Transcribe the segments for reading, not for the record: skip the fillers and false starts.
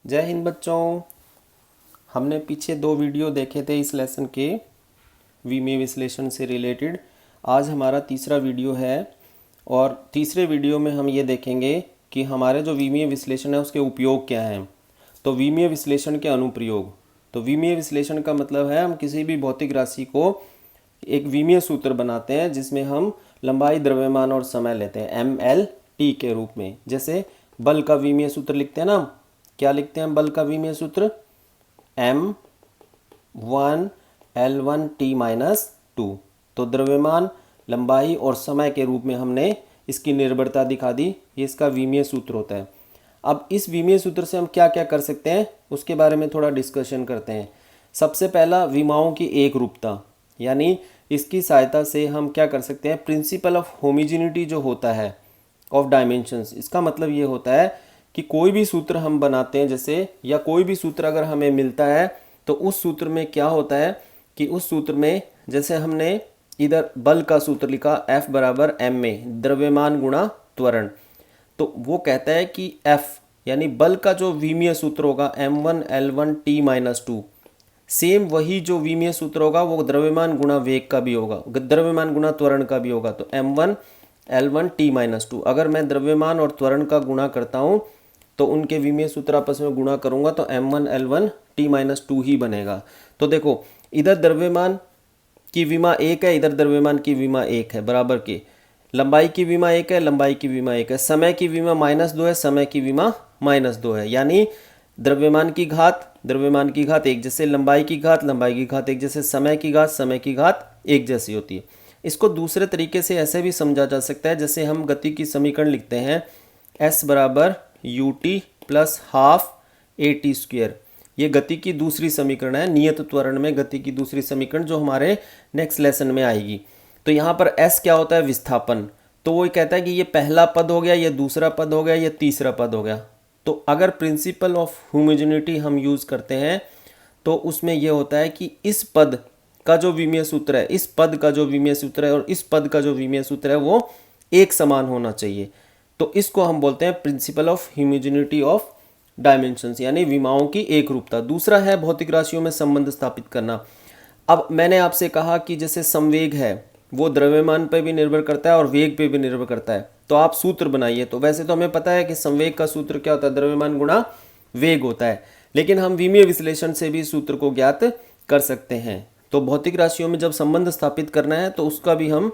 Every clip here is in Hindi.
जय हिंद बच्चों। हमने पीछे 2 वीडियो देखे थे इस लेसन के विमीय विश्लेषण से रिलेटेड। आज हमारा तीसरा वीडियो है और तीसरे वीडियो में हम ये देखेंगे कि हमारे जो विमीय विश्लेषण है उसके उपयोग क्या हैं। तो विमीय विश्लेषण के अनुप्रयोग। तो विमीय विश्लेषण का मतलब है हम किसी भी भौतिक राशि को एक विमीय सूत्र बनाते हैं जिसमें हम लंबाई, द्रव्यमान और समय लेते हैं MLT के रूप में। जैसे बल का विमीय सूत्र लिखते हैं ना, क्या लिखते हैं बल का विमीय सूत्र? M1L1T-2। तो द्रव्यमान, लंबाई और समय के रूप में हमने इसकी निर्भरता दिखा दी। ये इसका विमीय सूत्र होता है। अब इस विमीय सूत्र से हम क्या क्या कर सकते हैं उसके बारे में थोड़ा डिस्कशन करते हैं। सबसे पहला, विमाओं की एक रूपता, यानी इसकी सहायता से हम क्या कर सकते हैं, प्रिंसिपल ऑफ होमोजेनिटी जो होता है ऑफ डायमेंशंस। इसका मतलब ये होता है कि कोई भी सूत्र हम बनाते हैं जैसे, या कोई भी सूत्र अगर हमें मिलता है तो उस सूत्र में क्या होता है कि उस सूत्र में जैसे हमने इधर बल का सूत्र लिखा F बराबर ma, द्रव्यमान गुणा त्वरण। तो वो कहता है कि F यानी बल का जो विमीय सूत्र होगा M1L1T-2, सेम वही जो विमीय सूत्र होगा वो द्रव्यमान गुणा वेग का भी होगा, द्रव्यमान गुणा त्वरण का भी होगा। तो M1L1T-2, अगर मैं द्रव्यमान और त्वरण का गुणा करता हूँ तो उनके विमीय सूत्र आपस में गुणा करूंगा तो M1L1T-2 ही बनेगा। तो देखो, इधर द्रव्यमान की विमा 1 है, इधर द्रव्यमान की विमा 1 है, बराबर के। लंबाई की विमा 1 है, लंबाई की विमा 1 है। समय की विमा -2 है, समय की विमा -2 है। यानी द्रव्यमान की घात 1 जैसे, लंबाई की घात 1 जैसे, समय की घात 1 जैसी होती है। इसको दूसरे तरीके से ऐसे भी समझा जा सकता है, जैसे हम गति की समीकरण लिखते हैं S बराबर ut प्लस हाफ AT²। ये गति की दूसरी समीकरण है, नियत त्वरण में गति की दूसरी समीकरण जो हमारे नेक्स्ट लेसन में आएगी। तो यहाँ पर S क्या होता है? विस्थापन। तो वो कहता है कि ये पहला पद हो गया, ये दूसरा पद हो गया, ये तीसरा पद हो गया। तो अगर प्रिंसिपल ऑफ होमोजेनिटी हम यूज़ करते हैं तो उसमें यह होता है कि इस पद का जो विमीय सूत्र है, इस पद का जो विमीय सूत्र है और इस पद का जो विमीय सूत्र है वो एक समान होना चाहिए। तो इसको हम बोलते हैं principle of homogeneity of dimensions, यानी विमाओं की एक रूपता। दूसरा है भौतिक राशियों में संबंध स्थापित करना। अब मैंने आपसे कहा कि जैसे संवेग है वो द्रव्यमान पर भी निर्भर करता है और वेग पे भी निर्भर करता है। तो आप सूत्र बनाइए। तो वैसे तो हमें पता है कि संवेग का सूत्र क्या होता है, द्रव्यमान गुणा वेग होता है, लेकिन हम विमीय विश्लेषण से भी सूत्र को ज्ञात कर सकते हैं। तो भौतिक राशियों में जब संबंध स्थापित करना है तो उसका भी हम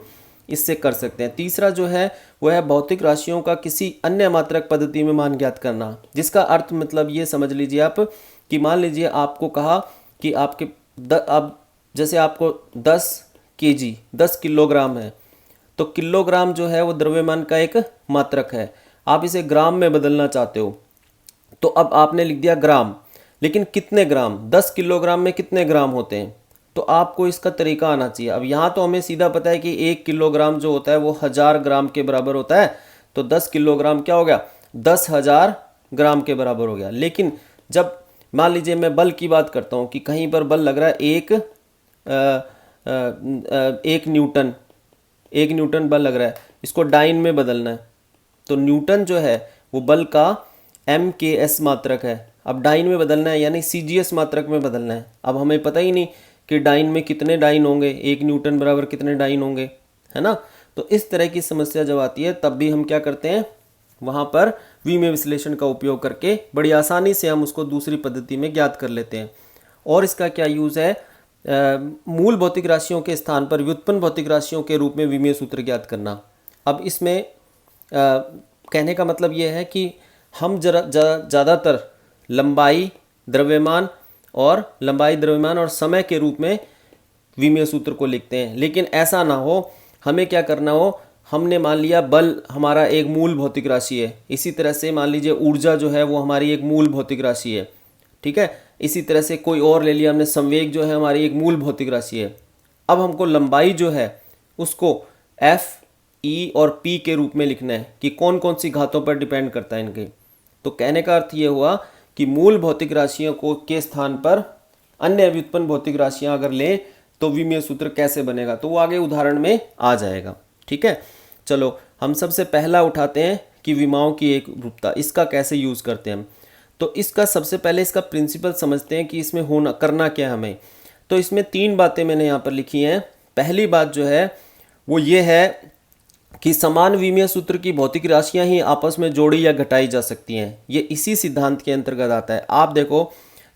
इससे कर सकते हैं। तीसरा जो है वो है भौतिक राशियों का किसी अन्य मात्रक पद्धति में मान ज्ञात करना, जिसका अर्थ मतलब ये समझ लीजिए आप कि मान लीजिए आपको कहा कि आपके अब जैसे आपको 10 kg 10 किलोग्राम है, तो किलोग्राम जो है वो द्रव्यमान का एक मात्रक है। आप इसे ग्राम में बदलना चाहते हो तो अब आपने लिख दिया ग्राम, लेकिन कितने ग्राम, 10 किलोग्राम में कितने ग्राम होते हैं, तो आपको इसका तरीका आना चाहिए। अब यहाँ तो हमें सीधा पता है कि 1 किलोग्राम जो होता है वो 1000 ग्राम के बराबर होता है। तो 10 किलोग्राम क्या हो गया, 10,000 ग्राम के बराबर हो गया। लेकिन जब मान लीजिए मैं बल की बात करता हूँ कि कहीं पर बल लग रहा है एक न्यूटन बल लग रहा है, इसको डाइन में बदलना है। तो न्यूटन जो है वो बल का MKS मात्रक है, अब डाइन में बदलना है यानी CGS मात्रक में बदलना है। अब हमें पता ही नहीं कि डाइन में कितने डाइन होंगे, 1 न्यूटन बराबर कितने डाइन होंगे, है ना। तो इस तरह की समस्या जब आती है तब भी हम क्या करते हैं, वहाँ पर विमीय विश्लेषण का उपयोग करके बड़ी आसानी से हम उसको दूसरी पद्धति में ज्ञात कर लेते हैं। और इसका क्या यूज़ है, मूल भौतिक राशियों के स्थान पर व्युत्पन्न भौतिक राशियों के रूप में विमीय सूत्र ज्ञात करना। अब इसमें कहने का मतलब ये है कि हम ज़्यादातर लंबाई, द्रव्यमान और समय के रूप में विमीय सूत्र को लिखते हैं, लेकिन ऐसा ना हो। हमें क्या करना हो, हमने मान लिया बल हमारा एक मूल भौतिक राशि है, इसी तरह से मान लीजिए ऊर्जा जो है वो हमारी एक मूल भौतिक राशि है, ठीक है। इसी तरह से कोई और ले लिया हमने, संवेग जो है हमारी एक मूल भौतिक राशि है। अब हमको लंबाई जो है उसको F, E और P के रूप में लिखना है कि कौन कौन सी घातों पर डिपेंड करता है इनके। तो कहने का अर्थ ये हुआ कि मूल भौतिक राशियों को के स्थान पर अन्य व्युत्पन्न भौतिक राशियां अगर लें तो विमीय सूत्र कैसे बनेगा, तो वो आगे उदाहरण में आ जाएगा, ठीक है। चलो हम सबसे पहला उठाते हैं कि विमाओं की एक रूपता, इसका कैसे यूज़ करते हैं हम। तो इसका सबसे पहले इसका प्रिंसिपल समझते हैं कि इसमें होना करना क्या है हमें। तो इसमें 3 बातें मैंने यहाँ पर लिखी हैं। पहली बात जो है वो ये है कि समान विमीय सूत्र की भौतिक राशियां ही आपस में जोड़ी या घटाई जा सकती हैं। ये इसी सिद्धांत के अंतर्गत आता है। आप देखो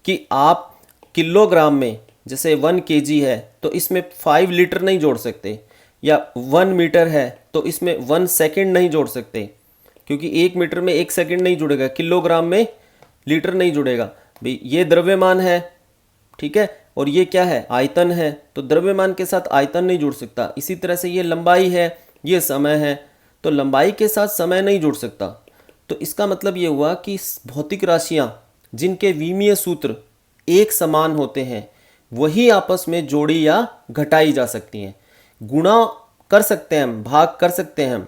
कि आप किलोग्राम में जैसे 1 kg है तो इसमें 5 लीटर नहीं जोड़ सकते, या 1 मीटर है तो इसमें 1 सेकंड नहीं जोड़ सकते, क्योंकि 1 मीटर में 1 सेकंड नहीं जुड़ेगा, किलोग्राम में लीटर नहीं जुड़ेगा। भाई ये द्रव्यमान है, ठीक है, और ये क्या है, आयतन है, तो द्रव्यमान के साथ आयतन नहीं जुड़ सकता। इसी तरह से ये लंबाई है, ये समय है, तो लंबाई के साथ समय नहीं जुड़ सकता। तो इसका मतलब ये हुआ कि भौतिक राशियां जिनके विमीय सूत्र एक समान होते हैं वही आपस में जोड़ी या घटाई जा सकती हैं। गुणा कर सकते हैं हम, भाग कर सकते हैं हम,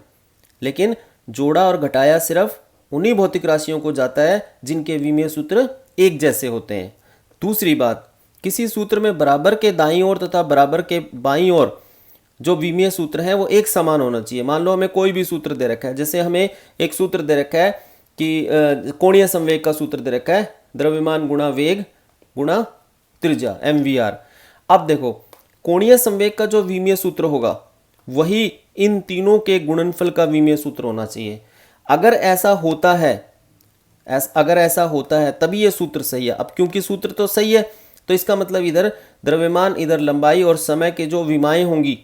लेकिन जोड़ा और घटाया सिर्फ उन्हीं भौतिक राशियों को जाता है जिनके विमीय सूत्र एक जैसे होते हैं। दूसरी बात, किसी सूत्र में बराबर के दाईं ओर तथा बराबर के बाईं ओर जो विमीय सूत्र है वो एक समान होना चाहिए। मान लो हमें कोई भी सूत्र दे रखा है, जैसे हमें एक सूत्र दे रखा है कि कोणीय संवेग का सूत्र दे रखा है, द्रव्यमान गुणा वेग गुणा त्रिज्या mvr। अब देखो कोणीय संवेग का जो विमीय सूत्र होगा वही इन तीनों के गुणनफल का विमीय सूत्र होना चाहिए। अगर ऐसा होता है तभी ये सूत्र सही है। अब क्योंकि सूत्र तो सही है तो इसका मतलब इधर द्रव्यमान, इधर लंबाई और समय के जो विमाएं होंगी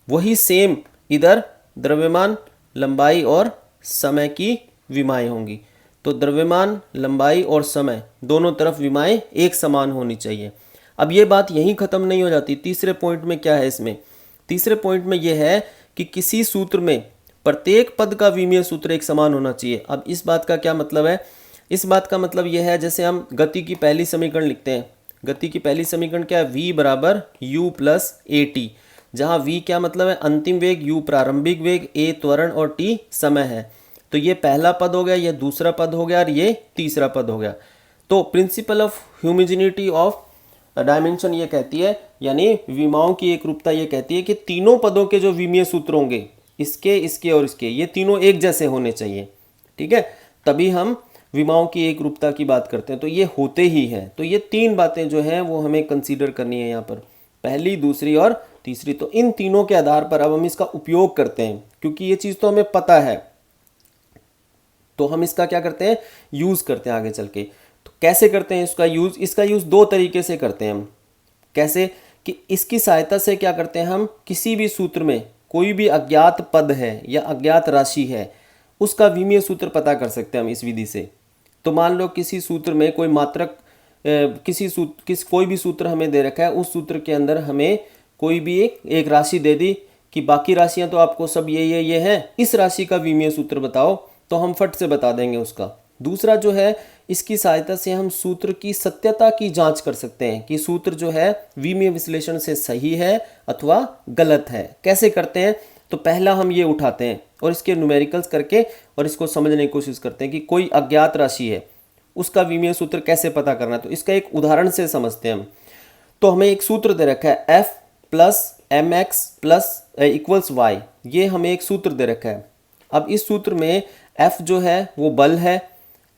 वही सेम इधर द्रव्यमान, लंबाई और समय की विमाएं होंगी। तो द्रव्यमान, लंबाई और समय दोनों तरफ विमाएं एक समान होनी चाहिए। अब ये बात यहीं ख़त्म नहीं हो जाती। तीसरे पॉइंट में क्या है, इसमें तीसरे पॉइंट में यह है कि किसी सूत्र में प्रत्येक पद का विमीय सूत्र एक समान होना चाहिए। अब इस बात का क्या मतलब है, इस बात का मतलब यह है जैसे हम गति की पहली समीकरण लिखते हैं। गति की पहली समीकरण क्या है, v बराबर u प्लस ए टी, जहाँ v क्या मतलब है, अंतिम वेग, u प्रारंभिक वेग, a त्वरण और t समय है। तो ये पहला पद हो गया, ये दूसरा पद हो गया और ये तीसरा पद हो गया। तो प्रिंसिपल ऑफ ह्यूमिजिनिटी ऑफ डायमेंशन ये कहती है, यानी विमाओं की एक रूपता ये कहती है कि तीनों पदों के जो विमीय सूत्र होंगे, इसके, इसके और इसके, ये तीनों एक जैसे होने चाहिए, ठीक है, तभी हम विमाओं की एक रूपता की बात करते हैं। तो ये होते ही हैं। तो ये 3 बातें जो हैं वो हमें कंसीडर करनी है यहाँ पर, पहली, दूसरी और तीसरी। तो इन तीनों के आधार पर अब हम इसका उपयोग करते हैं, क्योंकि ये चीज़ तो हमें पता है, तो हम इसका क्या करते हैं, यूज़ करते हैं आगे चल के। तो कैसे करते हैं इसका यूज़, इसका यूज़ 2 तरीके से करते हैं हम। कैसे कि इसकी सहायता से क्या करते हैं हम, किसी भी सूत्र में कोई भी अज्ञात पद है या अज्ञात राशि है उसका विमीय सूत्र पता कर सकते हैं हम इस विधि से। तो मान लो किसी सूत्र में कोई मात्रक, कोई भी सूत्र हमें दे रखा है, उस सूत्र के अंदर हमें कोई भी एक राशि दे दी कि बाकी राशियां तो आपको सब ये हैं, इस राशि का विमीय सूत्र बताओ, तो हम फट से बता देंगे उसका। दूसरा जो है, इसकी सहायता से हम सूत्र की सत्यता की जांच कर सकते हैं कि सूत्र जो है विमीय विश्लेषण से सही है अथवा गलत है। कैसे करते हैं, तो पहला हम ये उठाते हैं और इसके न्यूमेरिकल्स करके और इसको समझने की कोशिश करते हैं कि कोई अज्ञात राशि है उसका विमीय सूत्र कैसे पता करना है। तो इसका एक उदाहरण से समझते हैं हम। तो हमें एक सूत्र दे रखा है f plus M X plus equals Y, ये हमें एक सूत्र दे रखा है। अब इस सूत्र में f जो है वो बल है,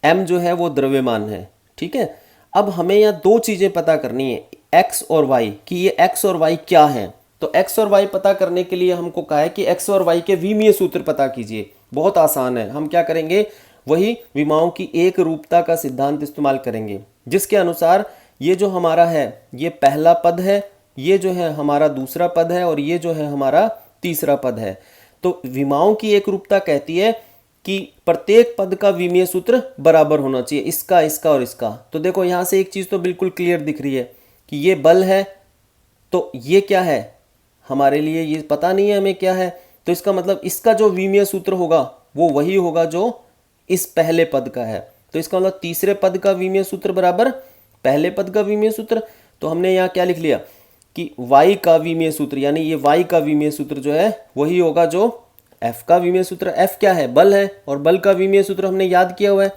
m जो है वो द्रव्यमान है, ठीक है। अब हमें यहाँ 2 चीज़ें पता करनी है, x और y, कि ये x और y क्या है। तो x और y पता करने के लिए हमको कहा है कि x और y के विमीय सूत्र पता कीजिए। बहुत आसान है, हम क्या करेंगे, वही विमाओं की एक रूपता का सिद्धांत इस्तेमाल करेंगे, जिसके अनुसार ये जो हमारा है ये पहला पद है, ये जो है हमारा दूसरा पद है और ये जो है हमारा तीसरा पद है। तो विमाओं की एक रूपता कहती है कि प्रत्येक पद का विमीय सूत्र बराबर होना चाहिए, इसका, इसका और इसका। तो देखो यहाँ से एक चीज़ तो बिल्कुल क्लियर दिख रही है कि ये बल है, तो ये क्या है, हमारे लिए ये पता नहीं है हमें क्या है। तो इसका मतलब इसका जो विमीय सूत्र होगा वो वही होगा जो इस पहले पद का है। तो इसका मतलब तीसरे पद का विमीय सूत्र बराबर पहले पद का विमीय सूत्र। तो हमने यहाँ क्या लिख लिया कि y का विमीय सूत्र, यानी ये y का विमीय सूत्र जो है वही होगा जो f का विमीय सूत्र। f क्या है, बल है, और बल का विमीय सूत्र हमने याद किया हुआ है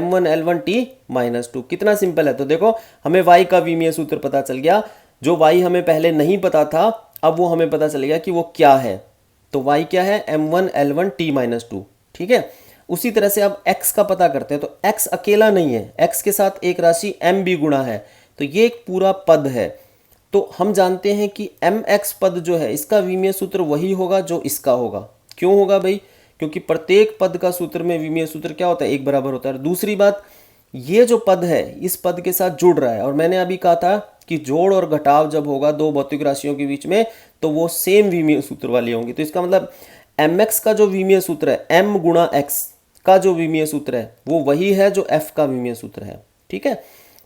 m1L1T-2। कितना सिंपल है। तो देखो हमें y का विमीय सूत्र पता चल गया, जो y हमें पहले नहीं पता था अब वो हमें पता चल गया कि वो क्या है। तो y क्या है, m1L1T-2, ठीक है। उसी तरह से अब x का पता करते हैं। तो x अकेला नहीं है, x के साथ एक राशि m भी गुणा है, तो ये एक पूरा पद है। तो हम जानते हैं कि mx पद जो है इसका विमीय सूत्र वही होगा जो इसका होगा। क्यों होगा भाई? क्योंकि प्रत्येक पद का सूत्र में विमीय सूत्र क्या होता है? एक बराबर होता है। दूसरी बात, ये जो पद है इस पद के साथ जुड़ रहा है, और मैंने अभी कहा था कि जोड़ और घटाव जब होगा दो भौतिक राशियों के बीच में तो वो सेम विमीय सूत्र वाली होंगी। तो इसका मतलब mx का जो विमीय सूत्र है, m गुणा x का जो विमीय सूत्र है वो वही है जो f का विमीय सूत्र है। ठीक है,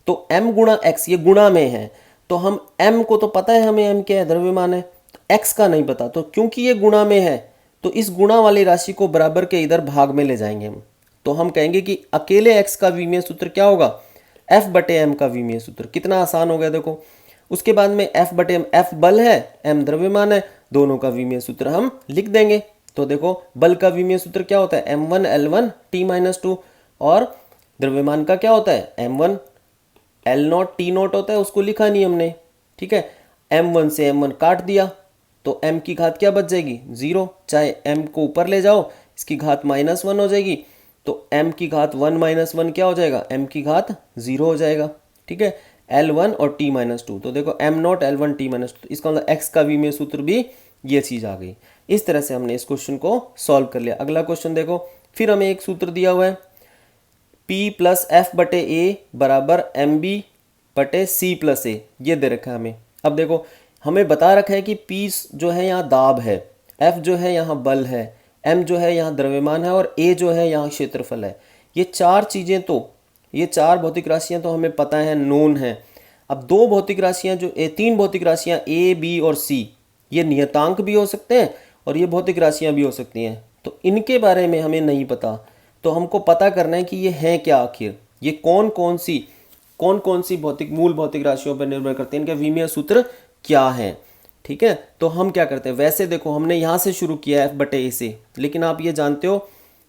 तो m गुणा x ये गुणा में है, तो हम m को तो पता है, हमें m क्या है? द्रव्यमान है। तो x का नहीं पता, तो क्योंकि ये गुणा में है तो इस गुणा वाली राशि को बराबर के इधर भाग में ले जाएंगे हम। तो हम कहेंगे कि अकेले x का विमीय सूत्र क्या होगा? f बटे m का विमीय सूत्र। कितना आसान हो गया देखो। उसके बाद में f बटे m, f बल है, m द्रव्यमान है, दोनों का विमीय सूत्र हम लिख देंगे। तो देखो बल का विमीय सूत्र क्या होता है? m1 l1 t-2, और द्रव्यमान का क्या होता है? m1 l0 t0 होता है, उसको लिखा नहीं हमने। ठीक है, m1 से m1 काट दिया तो m की घात क्या बच जाएगी? 0। चाहे m को ऊपर ले जाओ, इसकी घात -1 हो जाएगी, तो m की घात 1 - 1 क्या हो जाएगा? m की घात 0 हो जाएगा। ठीक है, l1 और t-2, तो देखो m0 l1 t-2, तो इसका मतलब x का विमीय सूत्र भी ये चीज़ आ गई। इस तरह से हमने इस क्वेश्चन को सॉल्व कर लिया। अगला क्वेश्चन देखो, फिर हमें एक सूत्र दिया हुआ है, P + F बटे A बराबर MB बटे C + A, ये दे रखा है हमें। अब देखो हमें बता रखा है कि P जो है यहाँ दाब है, F जो है यहाँ बल है, M जो है यहाँ द्रव्यमान है, और A जो है यहाँ क्षेत्रफल है। ये चार चीज़ें, तो ये चार भौतिक राशियाँ तो हमें पता है, नोन है। अब दो भौतिक राशियाँ जो तीन भौतिक राशियाँ A, B और C, ये नियतांक भी हो सकते हैं और ये भौतिक राशियाँ भी हो सकती हैं। तो इनके बारे में हमें नहीं पता, तो हमको पता करना है कि ये हैं क्या आखिर, ये कौन कौन सी मूल भौतिक राशियों पर निर्भर करते हैं, इनके विमीय सूत्र क्या हैं। ठीक है, तो हम क्या करते हैं, वैसे देखो हमने यहाँ से शुरू किया है F बटे A से, लेकिन आप ये जानते हो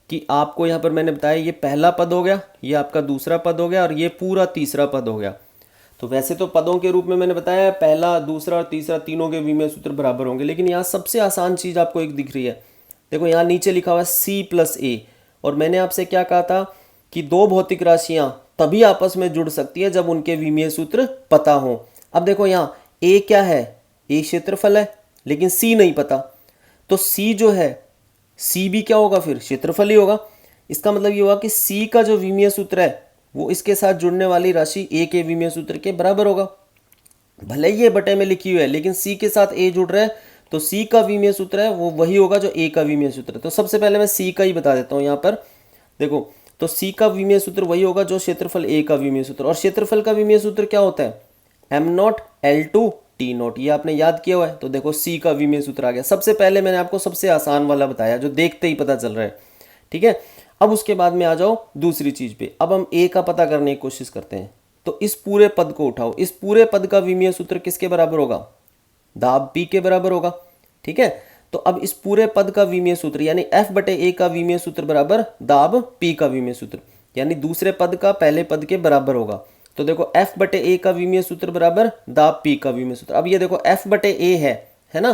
कि आपको यहाँ पर मैंने बताया ये पहला पद हो गया, ये आपका दूसरा पद हो गया, और ये पूरा तीसरा पद हो गया। तो वैसे तो पदों के रूप में मैंने बताया पहला, दूसरा और तीसरा तीनों के विमीय सूत्र बराबर होंगे, लेकिन यहाँ सबसे आसान चीज़ आपको एक दिख रही है। देखो यहाँ नीचे लिखा हुआ है C + A, और मैंने आपसे क्या कहा था कि दो भौतिक राशियाँ तभी आपस में जुड़ सकती है जब उनके विमीय सूत्र पता हो। अब देखो यहाँ A क्या है? A क्षेत्रफल है, लेकिन C नहीं पता, तो C जो है, C भी क्या होगा? फिर क्षेत्रफल ही होगा। इसका मतलब ये हुआ कि C का जो विमीय सूत्र है वो इसके साथ जुड़ने वाली राशि A के विमीय सूत्र के बराबर होगा। भले ही ये बटे में लिखी हुई है, लेकिन C के साथ A जुड़ रहा है, तो C का विमीय सूत्र है वो वही होगा जो A का विमीय सूत्र है। तो सबसे पहले मैं C का ही बता देता हूँ यहाँ पर। देखो, तो C का विमीय सूत्र वही होगा जो क्षेत्रफल A का विमीय सूत्र, और क्षेत्रफल का विमीय सूत्र क्या होता है? m0 l2 t0, ये आपने याद किया हुआ है। तो देखो C का विमीय सूत्र आ गया। सबसे पहले मैंने आपको सबसे आसान वाला बताया जो देखते ही पता चल रहा है। ठीक है, अब उसके बाद में आ जाओ दूसरी चीज पे। अब हम A का पता करने की कोशिश करते हैं। तो इस पूरे पद को उठाओ, इस पूरे पद का विमीय सूत्र किसके बराबर होगा? दाब P के बराबर होगा। ठीक है, तो अब इस पूरे पद का विमीय सूत्र यानी F बटे A का विमीय सूत्र बराबर दाब P का विमीय सूत्र, यानी दूसरे पद का पहले पद के बराबर होगा। तो देखो F बटे A का विमीय सूत्र बराबर दाब P का विमीय सूत्र। अब ये देखो F बटे A है ना,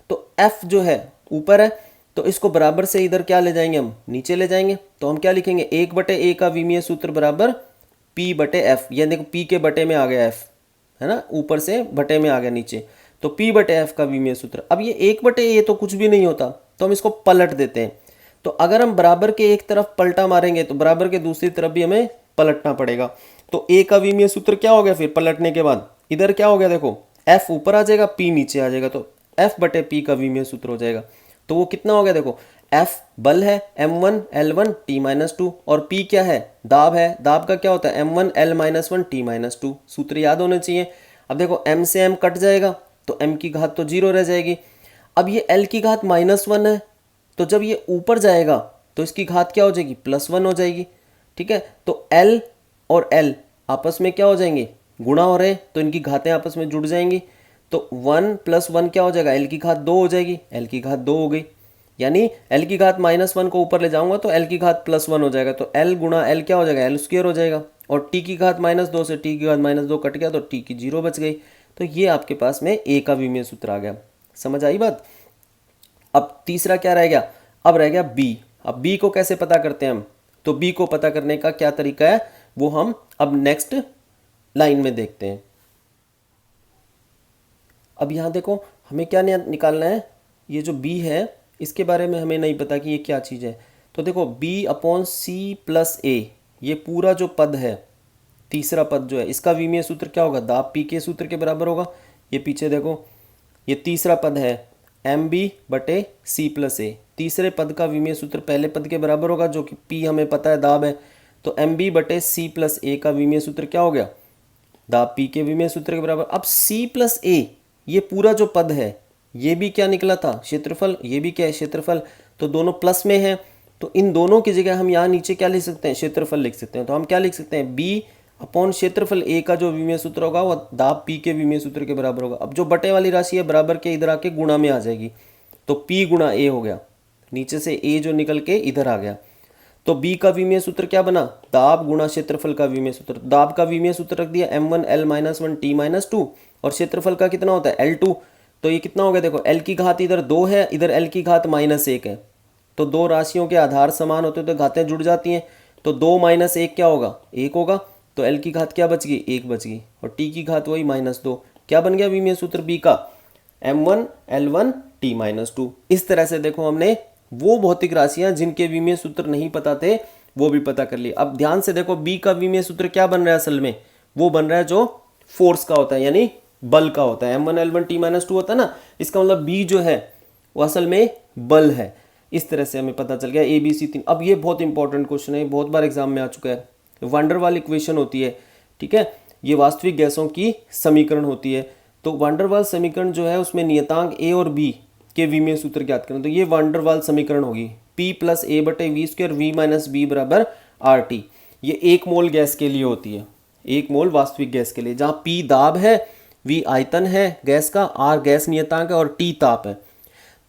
तो F जो है ऊपर है, तो इसको बराबर से इधर क्या ले जाएंगे? हम नीचे ले जाएंगे। तो हम क्या लिखेंगे? 1 बटे A का विमीय सूत्र बराबर P बटे F। ये देखो P के बटे में आ गया F, है ना, ऊपर से बटे में आ गया नीचे, तो P बटे F का विमीय सूत्र। अब ये 1 बटे A तो कुछ भी नहीं होता, तो हम इसको पलट देते हैं। तो अगर हम बराबर के एक तरफ पलटा मारेंगे तो बराबर के दूसरी तरफ भी हमें पलटना पड़ेगा। तो A का विमीय सूत्र क्या हो गया? फिर पलटने के बाद इधर क्या हो गया? देखो F ऊपर आ जाएगा, P नीचे आ जाएगा, तो F बटे P का विमीय सूत्र हो जाएगा। तो वो कितना हो गया? देखो F बल है, m1 l1 t-2, और P क्या है? दाब है। दाब का क्या होता है? m1 l-1 t-2। सूत्र याद होने चाहिए। अब देखो m से m कट जाएगा तो m की घात तो 0 रह जाएगी। अब ये l की घात -1 है, तो जब ये ऊपर जाएगा तो इसकी घात क्या हो जाएगी? +1 हो जाएगी। ठीक है, तो l और l आपस में क्या हो जाएंगे? गुणा हो रहे हैं, तो इनकी घातें आपस में जुड़ जाएंगी। तो 1 + 1 क्या हो जाएगा? l की घात 2 हो जाएगी। l की घात 2 हो गई, यानी l की घात -1 को ऊपर ले जाऊंगा तो l की घात +1 हो जाएगा। तो l गुणा l क्या हो जाएगा? l² हो जाएगा। और t की घात -2 से t की घात -2 कट गया तो t की 0 बच गई। तो ये आपके पास में A का विमीय सूत्र आ गया। समझ आई बात? अब तीसरा क्या रह गया? अब रह गया B। अब b को कैसे पता करते हैं हम, तो b को पता करने का क्या तरीका है वो हम अब नेक्स्ट लाइन में देखते हैं। अब यहाँ देखो हमें क्या निकालना है, ये जो b है इसके बारे में हमें नहीं पता कि ये क्या चीज़ है। तो देखो b अपॉन सी प्लस ए, ये पूरा जो पद है, तीसरा पद जो है, इसका विमीय सूत्र क्या होगा, दाब p के सूत्र के बराबर होगा। ये पीछे देखो ये तीसरा पद है एम बी बटे सी प्लस ए, तीसरे पद का विमीय सूत्र पहले पद के बराबर होगा जो कि p हमें पता है दाब है। तो एम बी बटे सी प्लस ए का विमीय सूत्र क्या हो गया, दाब p के विमीय सूत्र के बराबर। अब c प्लस ए ये पूरा जो पद है ये भी क्या निकला था, क्षेत्रफल, ये भी क्या है, क्षेत्रफल। तो दोनों प्लस में है, तो इन दोनों की जगह हम यहाँ नीचे क्या लिख सकते हैं, क्षेत्रफल लिख सकते हैं। तो हम क्या लिख सकते हैं, b अपॉन क्षेत्रफल a का जो विमीय सूत्र होगा वो दाब p के विमीय सूत्र के बराबर होगा। अब जो बटे वाली राशि है बराबर के इधर आके गुणा में आ जाएगी, तो p गुणा a हो गया, नीचे से a जो निकल के इधर आ गया। तो b का विमीय सूत्र क्या बना, दाब गुणा क्षेत्रफल का विमीय सूत्र। दाब का विमीय सूत्र रख दिया m1 l-1 t-2, और क्षेत्रफल का कितना होता है l2। तो ये कितना हो गया, देखो l की घात इधर 2 है, इधर l की घात -1 है। तो दो राशियों के आधार समान होते तो घातें जुड़ जाती हैं। तो 2 - 1 क्या होगा, 1 होगा। तो l की घात क्या बच गई, 1 बच गई, और t की घात वही -2। क्या बन गया विमीय सूत्र b का, m1 l1 t-2। इस तरह से देखो हमने वो भौतिक राशियां जिनके विमीय सूत्र नहीं पता थे वो भी पता कर लिए। अब ध्यान से देखो b का विमीय सूत्र क्या बन रहा है, असल में वो बन रहा है जो फोर्स का होता है, यानी बल का होता है। m1 l1 t-2 होता है ना, इसका मतलब b जो है वो असल में बल है। इस तरह से हमें पता चल गया a b c 3। अब ये बहुत इंपॉर्टेंट क्वेश्चन है, बहुत बार एग्जाम में आ चुका है। वांडर वाल इक्वेशन होती है, ठीक है, ये वास्तविक गैसों की समीकरण होती है। तो वांडर वाल समीकरण जो है उसमें नियतांक a और b के विमीय सूत्र ज्ञात करें। तो ये वांडर वाल समीकरण होगी p प्लस ए बटे V square V minus B बराबर आर टी। ये 1 मोल गैस के लिए होती है, 1 मोल वास्तविक गैस के लिए, जहाँ p दाब है, v आयतन है गैस का, r गैस नियतांक है और t ताप है।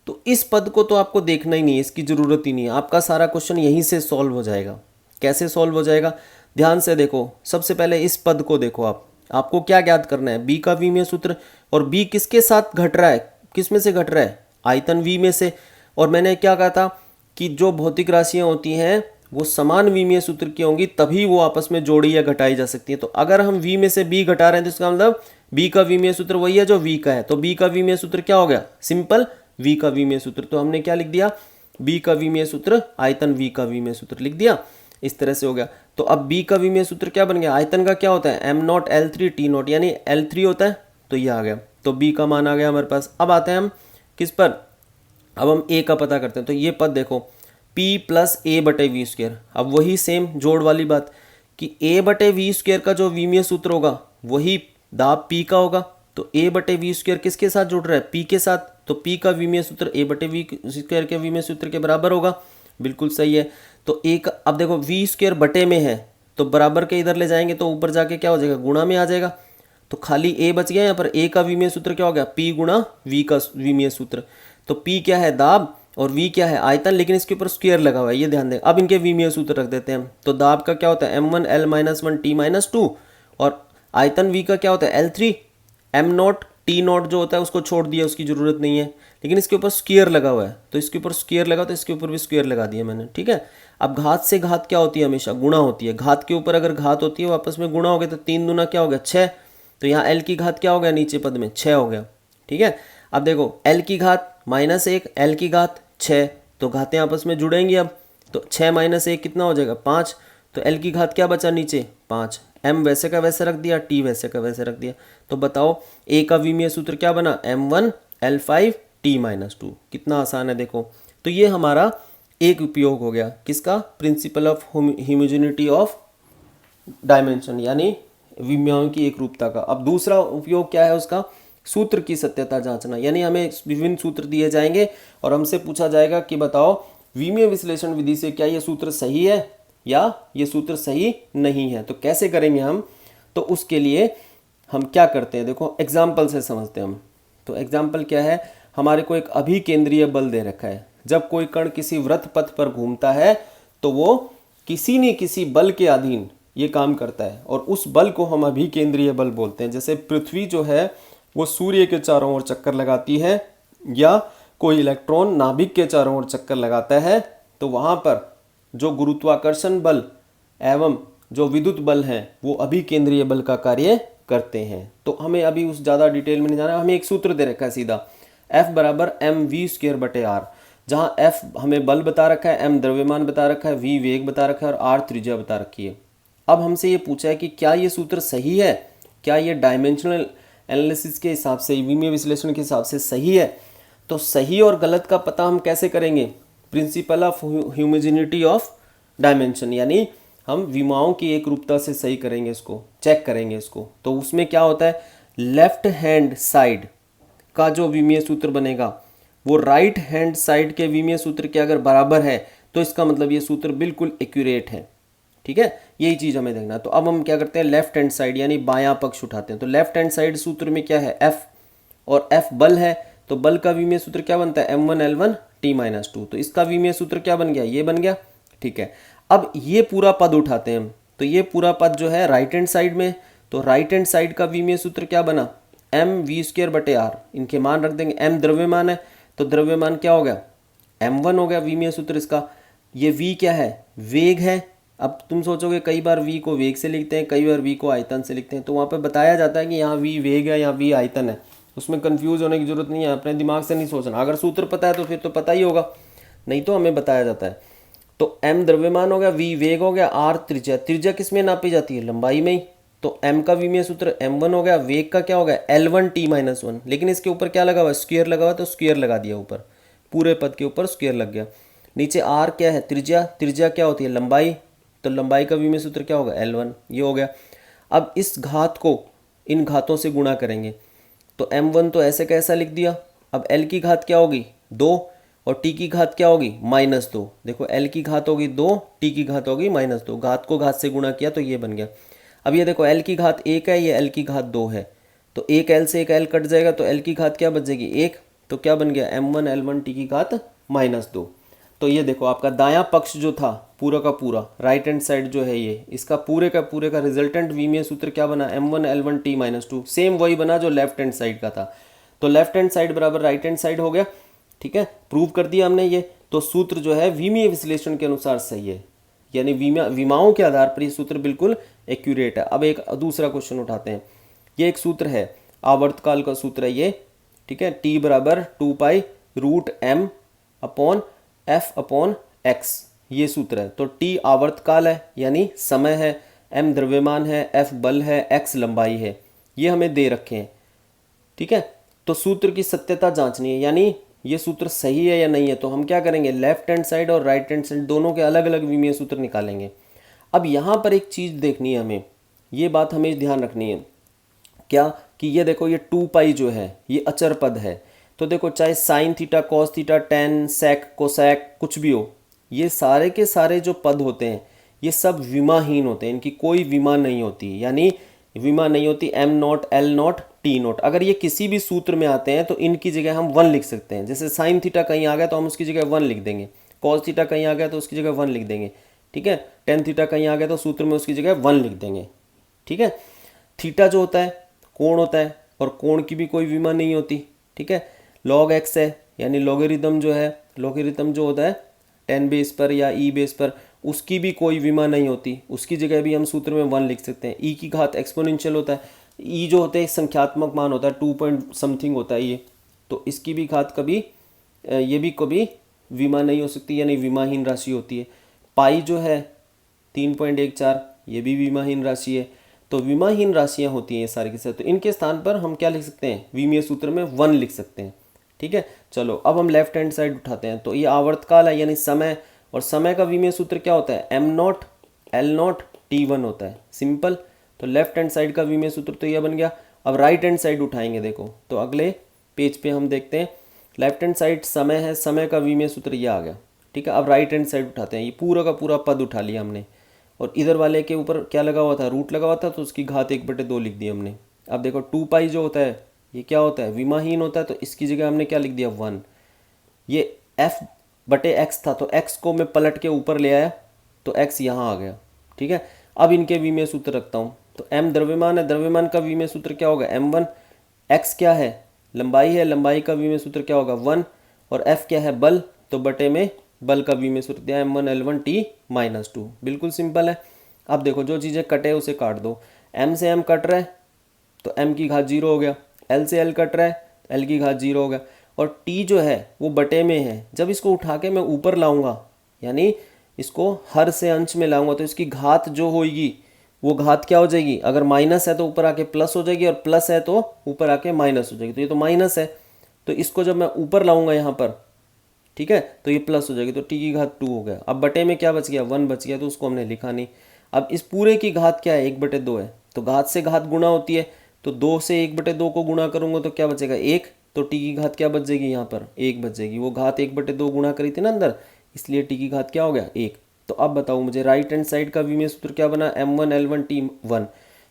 तो इस पद को तो आपको देखना ही नहीं है, इसकी ज़रूरत ही नहीं है, आपका सारा क्वेश्चन यहीं से सॉल्व हो जाएगा। कैसे सॉल्व हो जाएगा, ध्यान से देखो। सबसे पहले इस पद को देखो, आपको क्या ज्ञात करना है, b का विमीय सूत्र, और b किसके साथ घट रहा है, किस में से घट रहा है, आयतन v में से। और मैंने क्या कहा था कि जो भौतिक राशियां होती हैं वो समान विमीय सूत्र की होंगी तभी वो आपस में जोड़ी या घटाई जा सकती है। तो अगर हम v में से b घटा रहे हैं तो इसका मतलब b का विमीय सूत्र वही है जो v का है। तो b का विमीय सूत्र क्या हो गया, सिंपल v का विमीय सूत्र। तो हमने क्या लिख दिया, b का विमीय सूत्र आयतन v का विमीय सूत्र लिख दिया। इस तरह से हो गया। तो अब b का विमीय सूत्र क्या बन गया, आयतन का क्या होता है, m0 l3 t0, यानी l3 होता है, तो ये आ गया। तो b का मान आ गया हमारे पास। अब आते हैं हम किस पर, अब हम a का पता करते हैं। तो ये पद देखो p प्लस ए बटे वी स्क्वायर। अब वही सेम जोड़ वाली बात कि a बटे वी स्क्वायर का जो विमीय सूत्र होगा वही दाब p का होगा। तो a बटे वी स्क्वायर किसके साथ जुड़ रहा है, p के साथ। तो p का विमीय सूत्र a बटे वी स्क्वायर के विमीय सूत्र के बराबर होगा, बिल्कुल सही है। तो एक, अब देखो वी स्क्वायर बटे में है तो बराबर के इधर ले जाएंगे तो ऊपर जाके क्या हो जाएगा, गुणा में आ जाएगा। तो खाली a बच गया, यहाँ पर a का विमीय सूत्र क्या हो गया, p गुणा v का विमीय सूत्र। तो p क्या है, दाब, और v क्या है, आयतन, लेकिन इसके ऊपर स्क्वायर लगा हुआ है, ये ध्यान दें। अब इनके विमीय सूत्र रख देते हैं। तो दाब का क्या होता है, m1 l-1 t-2, और आयतन v का क्या होता है, l3। m0 t0 जो होता है उसको छोड़ दिया, उसकी ज़रूरत नहीं है, लेकिन इसके ऊपर स्क्वायर लगा हुआ है, तो इसके ऊपर स्क्वायर लगा तो इसके ऊपर भी स्क्वायर लगा दिया मैंने, ठीक है। अब घात से घात क्या होती है, हमेशा गुणा होती है। घात के ऊपर अगर घात होती है वो आपस में गुणा हो गया, तो 3 दूना क्या हो गया, 6। तो यहाँ l की घात क्या हो गया, नीचे पद में 6 हो गया, ठीक है। अब देखो l की घात -1, l की घात 6, तो घातें आपस में जुड़ेंगी। अब तो 6 - 1 कितना हो जाएगा, 5। तो l की घात क्या बचा नीचे, 5। m वैसे का वैसे रख दिया, t वैसे का वैसे रख दिया। तो बताओ a का विमीय सूत्र क्या बना, m1 l5 t-2। कितना आसान है देखो। तो ये हमारा एक उपयोग हो गया, किसका, principle of homogeneity of dimension, यानी विमीयों की एक रूपता का। अब दूसरा उपयोग क्या है उसका, सूत्र की सत्यता जांचना, यानी हमें विभिन्न सूत्र दिए जाएंगे और हमसे पूछा जाएगा कि बताओ विमीय विश्लेषण विधि से क्या ये सूत्र सही है या ये सूत्र सही नहीं है। तो कैसे करेंगे हम, तो उसके लिए हम क्या करते हैं, देखो एग्जाम्पल से समझते हैं हम। तो एग्जाम्पल क्या है, हमारे को एक अभिकेंद्रीय बल दे रखा है। जब कोई कण किसी वृत्त पथ पर घूमता है तो वो किसी न किसी बल के अधीन ये काम करता है, और उस बल को हम अभिकेंद्रीय बल बोलते हैं। जैसे पृथ्वी जो है वो सूर्य के चारों ओर चक्कर लगाती है, या कोई इलेक्ट्रॉन नाभिक के चारों ओर चक्कर लगाता है, तो वहाँ पर जो गुरुत्वाकर्षण बल एवं जो विद्युत बल हैं वो अभिकेंद्रीय बल का कार्य करते हैं। तो हमें अभी उस ज़्यादा डिटेल में नहीं जाना, हमें एक सूत्र दे रखा है सीधा, F बराबर mv²/r, जहाँ F हमें बल बता रखा है, m द्रव्यमान बता रखा है, v वेग बता रखा है और r त्रिज्या बता रखी है। अब हमसे ये पूछा है कि क्या ये सूत्र सही है, क्या ये डायमेंशनल एनालिसिस के हिसाब से, विमीय विश्लेषण के हिसाब से सही है। तो सही और गलत का पता हम कैसे करेंगे, principle of homogeneity of dimension, यानी हम विमाओं की एक रूपता से सही करेंगे, इसको चेक करेंगे इसको। तो उसमें क्या होता है, लेफ्ट हैंड साइड का जो विमीय सूत्र बनेगा वो राइट हैंड साइड के विमीय सूत्र के अगर बराबर है तो इसका मतलब ये सूत्र बिल्कुल एक्यूरेट है। ठीक है, यही चीज़ हमें देखना। तो अब हम क्या करते हैं, लेफ्ट हैंड साइड यानी बायां पक्ष उठाते हैं। तो लेफ्ट हैंड साइड सूत्र में क्या है, F, और F बल है, तो बल का विमीय सूत्र क्या बनता है, m1L1T-2। तो इसका विमीय सूत्र क्या बन गया, ये बन गया। ठीक है, अब ये पूरा पद उठाते हैं हम, तो ये पूरा पद जो है राइट हैंड साइड में, तो राइट हैंड साइड का विमीय सूत्र क्या बना, mv²/r। इनके मान रख देंगे, m द्रव्यमान है तो द्रव्यमान क्या हो गया, m1 हो गया विमीय सूत्र इसका। ये v क्या है, वेग है। अब तुम सोचोगे कई बार v को वेग से लिखते हैं, कई बार v को आयतन से लिखते हैं, तो वहाँ पे बताया जाता है कि यहाँ v वेग है, यहाँ v आयतन है। उसमें कंफ्यूज होने की जरूरत नहीं है, अपने दिमाग से नहीं सोचना। अगर सूत्र पता है तो फिर तो पता ही होगा, नहीं तो हमें बताया जाता है। तो m द्रव्यमान हो गया, v वेग हो गया, r त्रिज्या। त्रिज्या किस में नापी जाती है, लंबाई में ही। तो m का विमीय सूत्र m1 हो गया, वेग का क्या हो गया, L1T-1। लेकिन इसके ऊपर क्या लगा हुआ, स्क्वायर लगा हुआ, तो स्क्वायर लगा दिया ऊपर, पूरे पद के ऊपर स्क्वायर लग गया। नीचे r क्या है, त्रिज्या। त्रिज्या क्या होती है, लंबाई, तो लंबाई का विमीय सूत्र क्या होगा, L1, ये हो गया। अब इस घात को इन घातों से गुणा करेंगे, तो m1 तो ऐसे कैसा लिख दिया। अब l की घात क्या होगी, 2, और t की घात क्या होगी, -2। देखो l की घात होगी 2, t की घात होगी -2। घात को घात से गुणा किया तो ये बन गया। अब ये देखो l की घात 1 है, ये l की घात 2 है, तो एक l से एक l कट जाएगा, तो l की घात क्या बचेगी, 1। तो क्या बन गया, m1L1 t की घात -2। तो ये देखो आपका दायां पक्ष जो था पूरा का पूरा, राइट हैंड साइड जो है ये, इसका पूरे का रिजल्टेंट विमीय सूत्र क्या बना, m1L1T-2। सेम वही बना जो लेफ्ट हैंड साइड का था। तो लेफ्ट हैंड साइड बराबर राइट हैंड साइड हो गया। ठीक है, प्रूव कर दिया हमने ये। तो सूत्र जो है विमीय विश्लेषण के अनुसार सही है, यानी विमाओं के आधार पर ये सूत्र बिल्कुल एक्यूरेट है। अब एक दूसरा क्वेश्चन उठाते हैं। ये एक सूत्र है, आवर्तकाल का सूत्र है ये। ठीक है, T बराबर 2π√m/f/x, ये सूत्र है। तो T आवर्तकाल है यानी समय है, m द्रव्यमान है, F बल है, x लंबाई है, ये हमें दे रखे हैं। ठीक है, तो सूत्र की सत्यता जांचनी है, यानी ये सूत्र सही है या नहीं है। तो हम क्या करेंगे, लेफ्ट हैंड साइड और राइट हैंड साइड दोनों के अलग अलग विमीय सूत्र निकालेंगे। अब यहाँ पर एक चीज़ देखनी है हमें, ये बात हमें ध्यान रखनी है, क्या कि ये देखो ये 2π जो है ये अचर पद है। तो देखो चाहे sine theta, cos theta, tan, sec, cosec कुछ भी हो, ये सारे के सारे जो पद होते हैं ये सब विमाहीन होते हैं, इनकी कोई विमा नहीं होती, यानी विमा नहीं होती m0, L0, T0। अगर ये किसी भी सूत्र में आते हैं तो इनकी जगह हम 1 लिख सकते हैं। जैसे साइन थीटा कहीं आ गया तो हम उसकी जगह 1 लिख देंगे, कॉस थीटा कहीं आ गया तो उसकी जगह 1 लिख देंगे। ठीक है, टेन थीटा कहीं आ गया तो सूत्र में उसकी जगह 1 लिख देंगे। ठीक है, थीटा जो होता है कोण होता है, और कोण की भी कोई विमा नहीं होती। ठीक है, log x है, यानी लॉगरिथम जो है, लॉगरिथम जो होता है 10 बेस पर या e बेस पर, उसकी भी कोई विमा नहीं होती, उसकी जगह भी हम सूत्र में 1 लिख सकते हैं। e की घात एक्सपोनेंशियल होता है, e जो होते हैं संख्यात्मक मान होता है, 2 पॉइंट समथिंग होता है ये, तो इसकी भी घात कभी, ये भी कभी विमा नहीं हो सकती, यानी विमाहीन राशि होती है। पाई जो है 3.14, ये भी विमाहीन राशि है। तो विमाहीन राशियाँ होती हैं ये सारी के साथ, तो इनके स्थान पर हम क्या लिख सकते हैं, विमीय सूत्र में 1 लिख सकते हैं। ठीक है, चलो अब हम लेफ्ट हैंड साइड उठाते हैं। तो ये आवर्तकाल है यानी समय, और समय का विमीय सूत्र क्या होता है, m0, L0, T1 होता है, सिंपल। तो लेफ्ट हैंड साइड का विमीय सूत्र तो यह बन गया। अब राइट हैंड साइड उठाएंगे, देखो तो अगले पेज पे हम देखते हैं, लेफ्ट हैंड साइड समय है, समय का विमीय सूत्र ये आ गया। ठीक है, अब राइट हैंड साइड उठाते हैं, ये पूरा का पूरा पद उठा लिया हमने, और इधर वाले के ऊपर क्या लगा हुआ था, रूट लगा हुआ था, तो उसकी घात 1/2 लिख दी हमने। अब देखो 2π जो होता है ये क्या होता है, विमाहीन होता है, तो इसकी जगह हमने क्या लिख दिया, 1। ये f/x था, तो x को मैं पलट के ऊपर ले आया, तो x यहाँ आ गया। ठीक है, अब इनके विमीय सूत्र रखता हूँ। तो m द्रव्यमान है, द्रव्यमान का विमीय सूत्र क्या होगा, m1। x क्या है, लंबाई है, लंबाई का विमीय सूत्र क्या होगा, 1। और f क्या है, बल, तो बटे में बल का विमीय सूत्र दिया m1l1t-2, बिल्कुल सिंपल है। अब देखो जो चीज़ें कटे उसे काट दो, m से m कट रहा है तो m की घात 0 हो गया, l से l कट रहा है तो l की घात 0 हो गया, और t जो है वो बटे में है। जब इसको उठा के मैं ऊपर लाऊंगा, यानी इसको हर से अंश में लाऊंगा, तो इसकी घात जो होगी वो घात क्या हो जाएगी, अगर माइनस है तो ऊपर आके प्लस हो जाएगी, और प्लस है तो ऊपर आके माइनस हो जाएगी। तो ये तो माइनस है, तो इसको जब मैं ऊपर लाऊंगा यहाँ पर, ठीक है, तो ये प्लस हो जाएगी, तो टी की घात 2 हो गया। अब बटे में क्या बच गया, 1 बच गया, तो उसको हमने लिखा नहीं। अब इस पूरे की घात क्या है, 1/2 है, तो घात से घात गुणा होती है, तो 2 से 1/2 को गुणा करूंगा तो क्या बचेगा, 1, तो टी की घात क्या बच जाएगी, यहाँ पर 1 बच जाएगी। वो घात 1/2 गुणा करी थी ना अंदर, इसलिए टी की घात क्या हो गया, 1। तो अब बताओ मुझे राइट हैंड साइड का विमीय सूत्र क्या बना, m1l1t1,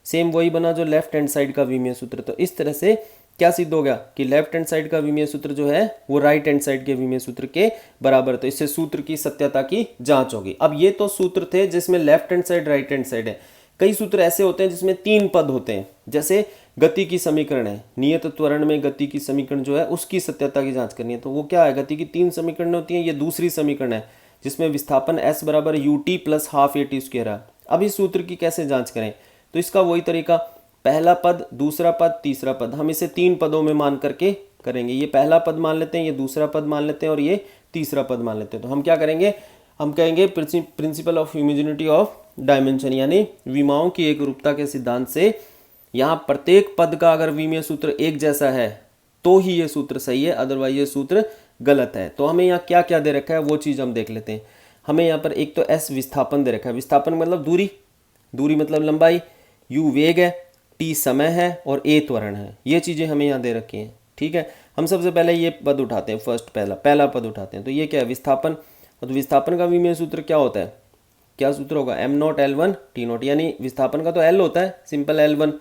सेम वही बना जो लेफ्ट हैंड साइड का विमीय सूत्र। तो इस तरह से क्या सिद्ध हो गया कि लेफ्ट हैंड साइड का विमीय सूत्र जो है वो राइट हैंड साइड के विमीय सूत्र के बराबर। तो इससे सूत्र की सत्यता की जांच होगी। अब ये तो सूत्र थे जिसमें left hand side right hand side है। कई सूत्र ऐसे होते हैं जिसमें 3 पद होते हैं, जैसे गति की समीकरण है, नियत त्वरण में गति की समीकरण जो है उसकी सत्यता की जांच करनी है। तो वो क्या है, गति की 3 समीकरण होती है, ये दूसरी समीकरण है जिसमें विस्थापन s बराबर ut plus half A T square है। अब इस सूत्र की कैसे जांच करें, तो इसका वही तरीका, पहला पद, दूसरा पद, तीसरा पद, हम इसे 3 पदों में मान करके करेंगे। ये पहला पद मान लेते हैं, ये दूसरा पद मान लेते हैं, और ये तीसरा पद मान लेते हैं। तो हम क्या करेंगे, हम कहेंगे principle of homogeneity of dimension, यानी विमाओं की एक रूपता के सिद्धांत से यहाँ प्रत्येक पद का अगर विमीय सूत्र एक जैसा है तो ही ये सूत्र सही है, अदरवाइज ये सूत्र गलत है। तो हमें यहाँ क्या क्या दे रखा है वो चीज़ हम देख लेते हैं। हमें यहाँ पर एक तो s विस्थापन दे रखा है, विस्थापन मतलब दूरी, दूरी मतलब लंबाई, u वेग है, t समय है, और a त्वरण है। ये चीज़ें हमें यहाँ दे रखी हैं, ठीक है। हम सबसे पहले ये पद उठाते हैं, फर्स्ट पहला पद उठाते हैं। तो ये क्या है, विस्थापन। तो विस्थापन का विमीय सूत्र क्या होता है, क्या सूत्र होगा, m0l1t0, यानी विस्थापन का तो l होता है, सिंपल l1,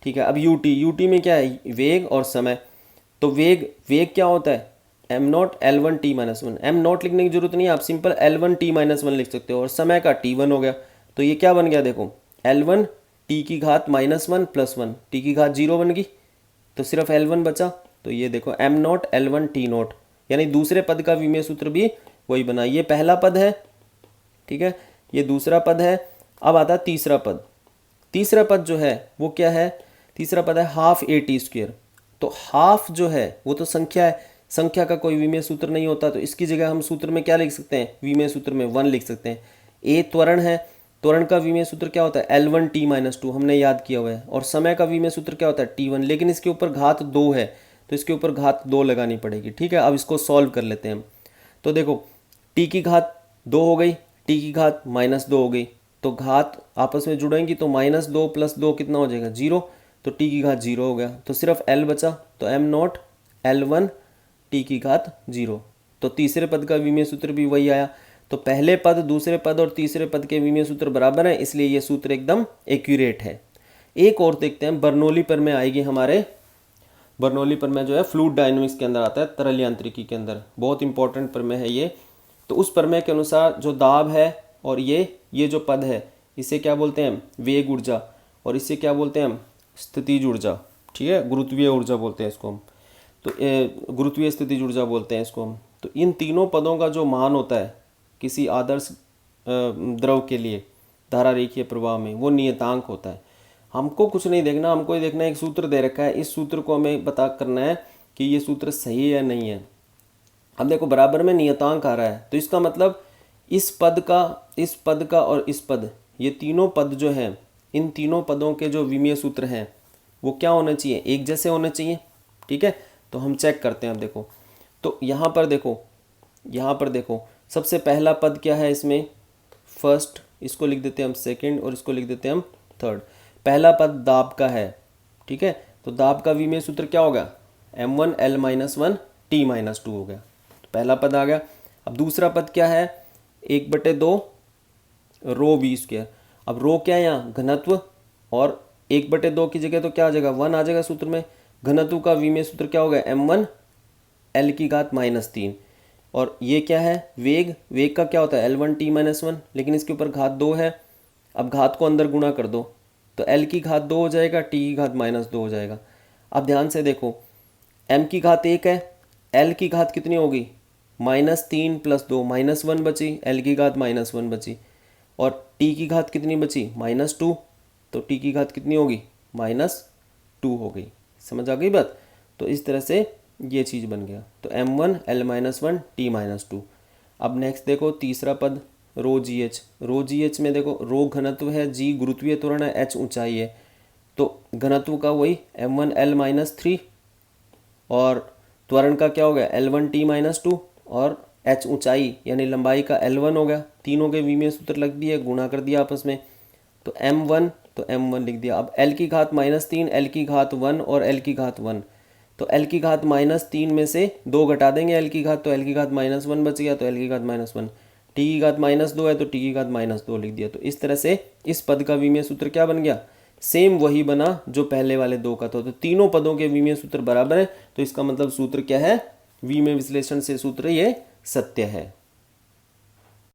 ठीक है। अब ut में क्या है, वेग और समय। तो वेग क्या होता है, m0l1t-1, m0 लिखने की जरूरत नहीं है, आप सिंपल l1t-1 लिख सकते हो, और समय का t1 हो गया। तो ये क्या बन गया, देखो l1 t की घात -1 + 1, t की घात 0 बन गई, तो सिर्फ l1 बचा। तो ये देखो m0l1t0, यानी दूसरे पद का विमीय सूत्र भी वही बना। ये पहला पद है, ठीक है, ये दूसरा पद है। अब आता है तीसरा पद। तीसरा पद जो है वो क्या है, तीसरा पद है हाफ ए टी स्क्वायर। तो हाफ जो है वो तो संख्या है, संख्या का कोई विमीय सूत्र नहीं होता, तो इसकी जगह हम सूत्र में क्या लिख सकते हैं, विमीय सूत्र में 1 लिख सकते हैं। ए त्वरण है, त्वरण का विमीय सूत्र क्या होता है, l1t-2, हमने याद किया हुआ है। और समय का विमीय सूत्र क्या होता है, t1, लेकिन इसके ऊपर घात 2 है, तो इसके ऊपर घात 2 लगानी पड़ेगी, ठीक है। अब इसको सॉल्व कर लेते हैं हम। तो देखो t की घात 2 हो गई, t की घात -2 हो गई, तो घात आपस में जुड़ेंगी, तो -2 + 2 कितना हो जाएगा, 0, तो t की घात 0 हो गया, तो सिर्फ l बचा, तो m0l1 t की घात 0। तो तीसरे पद का विमीय सूत्र भी वही आया। तो पहले पद, दूसरे पद और तीसरे पद के विमीय सूत्र बराबर हैं, इसलिए ये सूत्र एकदम एक्यूरेट है। एक और देखते हैं, बर्नौली प्रमेय आएगी हमारे, बर्नौली प्रमेय जो है फ्लूइड डायनामिक्स के अंदर आता है, तरल यांत्रिकी के अंदर, बहुत इंपॉर्टेंट प्रमेय है ये। तो उस प्रमेय के अनुसार जो दाब है और ये जो पद है, इसे क्या बोलते हैं, वेग ऊर्जा, और इसे क्या बोलते हैं हम, स्थितिज ऊर्जा, ठीक है, गुरुत्वीय ऊर्जा बोलते हैं इसको हम। तो गुरुत्वीय स्थितिज ऊर्जा बोलते हैं इसको हम। तो इन तीनों पदों का जो मान होता है किसी आदर्श द्रव के लिए धारा रेखीय प्रवाह में, वो नियतांक होता है। हमको कुछ नहीं देखना, हमको ये देखना है एक सूत्र दे रखा है, इस सूत्र को हमें पता करना है कि ये सूत्र सही है या नहीं है। अब देखो बराबर में नियतांक आ रहा है, तो इसका मतलब इस पद का और इस पद, ये तीनों पद जो हैं, इन तीनों पदों के जो विमीय सूत्र हैं वो क्या होने चाहिए, एक जैसे होने चाहिए, ठीक है। तो हम चेक करते हैं। अब देखो, तो यहाँ पर देखो सबसे पहला पद क्या है इसमें, फर्स्ट, इसको लिख देते हैं हम सेकंड, और इसको लिख देते हैं हम थर्ड। पहला पद दाब का है, ठीक है, तो दाब का विमीय सूत्र क्या होगा, m1l-1t-2 हो गया, तो पहला पद आ गया। अब दूसरा पद क्या है, 1/2 रो v स्क्वायर। अब रो क्या है यहाँ, घनत्व, और 1/2 की जगह तो क्या आ जाएगा, 1 आ जाएगा सूत्र में। घनत्व का विमीय सूत्र क्या होगा, m1l-3, और ये क्या है, वेग का क्या होता है, l1t-1, लेकिन इसके ऊपर घात 2 है। अब घात को अंदर गुणा कर दो, तो l की घात 2 हो जाएगा, t की घात -2 हो जाएगा। अब ध्यान से देखो, m की घात 1 है, l की घात कितनी होगी, -3 + 2 -1 बची, l की घात -1 बची, और t की घात कितनी बची -2, तो t की घात कितनी होगी -2 हो गई। समझ आ गई बात। तो इस तरह से ये चीज़ बन गया। तो m1 l-1 t-2। अब नेक्स्ट देखो तीसरा पद रो जी एच में देखो रो घनत्व है, जी गुरुत्वीय त्वरण है, h ऊंचाई है। तो घनत्व का वही m1 l-3 और त्वरण का क्या हो गया l1 t-2 और h ऊंचाई यानी लंबाई का l1 हो गया। तीनों के विमीय सूत्र लग दिए, गुणा कर दिया आपस में, तो m1 लिख दिया। अब l की घात -3, l की घात 1 और l की घात 1, तो l की घात -3 में से 2 घटा देंगे l की घात, तो l की घात -1 बच गया, तो l की घात -1, t की घात -2 है तो t की घात -2 लिख दिया। तो इस तरह से इस पद का विमीय सूत्र क्या बन गया, सेम वही बना जो पहले वाले दो का था। तो तीनों पदों के विमीय सूत्र बराबर है, तो इसका मतलब सूत्र क्या है, विमीय विश्लेषण से सूत्र ये सत्य है।